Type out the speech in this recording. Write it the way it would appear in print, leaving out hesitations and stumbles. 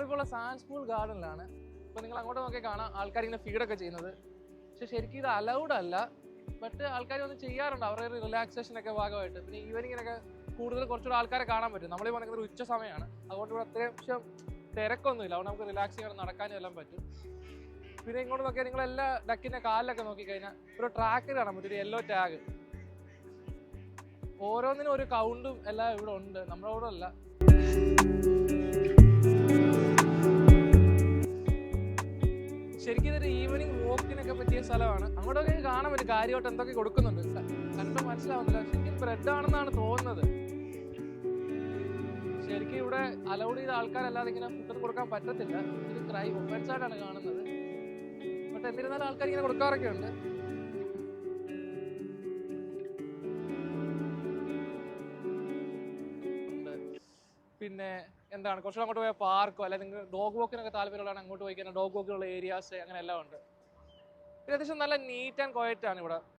നമ്മളിപ്പോൾ ഉള്ള sand school ഗാർഡനിലാണ്. ഇപ്പോൾ നിങ്ങൾ അങ്ങോട്ട് നോക്കി കാണാം ആൾക്കാർ ഇങ്ങനെ ഫീഡൊക്കെ ചെയ്യുന്നത്. പക്ഷെ ശരിക്കും ഇത് അലൗഡ് അല്ല, ബട്ട് ആൾക്കാർ ഒന്ന് ചെയ്യാറുണ്ട് അവരുടെ ഒരു റിലാക്സേഷനൊക്കെ ഭാഗമായിട്ട്. പിന്നെ ഈവനിങ്ങിനൊക്കെ കൂടുതൽ കുറച്ചുകൂടെ ആൾക്കാരെ കാണാൻ പറ്റും. നമ്മൾ പറയുന്നത് ഒരു ഉച്ച സമയമാണ്, അതുകൊണ്ട് ഇവിടെ അത്യാവശ്യം തിരക്കൊന്നുമില്ല, അതുകൊണ്ട് നമുക്ക് റിലാക്സ് ചെയ്യാൻ നടക്കാനും എല്ലാം പറ്റും. പിന്നെ ഇങ്ങോട്ട് നോക്കിയാൽ നിങ്ങളെല്ലാ ഡക്കിൻ്റെ കാലിലൊക്കെ നോക്കിക്കഴിഞ്ഞാൽ ഒരു ട്രാക്കിൽ കാണാൻ പറ്റും, ഒരു യെല്ലോ ടാഗ്. ഓരോന്നിനും ഒരു കൗണ്ടും എല്ലാം ഇവിടെ ഉണ്ട്, നമ്മുടെ ഇവിടെ അല്ല. ശരിക്കും ഇതൊരു ഈവനിങ് വോക്കിനൊക്കെ പറ്റിയ സ്ഥലമാണ്. അങ്ങോട്ടൊക്കെ കാണാൻ പറ്റും കാര്യമായിട്ട് എന്തൊക്കെ കൊടുക്കുന്നുണ്ട്, കണ്ടോ മനസ്സിലാവുന്നില്ല. ശരിക്കും ബ്രെഡ് ആണെന്നാണ് തോന്നുന്നത്. ശരിക്കും ഇവിടെ അലൗഡ് ചെയ്ത ആൾക്കാരല്ലാതെ ഇങ്ങനെ ഫുഡ് കൊടുക്കാൻ പറ്റത്തില്ല. ഇത് ക്രൈം ഒഫൻസ് ആയിട്ടാണ് കാണുന്നത്. ബട്ട് എന്നിരുന്നാലും ആൾക്കാർ ഇങ്ങനെ കൊടുക്കാറൊക്കെ ഉണ്ട്. പിന്നെ എന്താണ് കുറച്ചുകൂടെ അങ്ങോട്ട് പോയാൽ പാർക്കോ അല്ലെങ്കിൽ നിങ്ങൾക്ക് ഡോഗ് വോക്കിനൊക്കെ താല്പര്യമുള്ളതാണ് അങ്ങോട്ട് പോയി കഴിഞ്ഞാൽ ഡോഗ് വോക്കിനുള്ള ഏരിയാസ് അങ്ങനെ എല്ലാം ഉണ്ട്. പിന്നെ അത്യാവശ്യം നല്ല നീറ്റ് ആൻഡ് ക്വയറ്റ് ആണ് ഇവിടെ.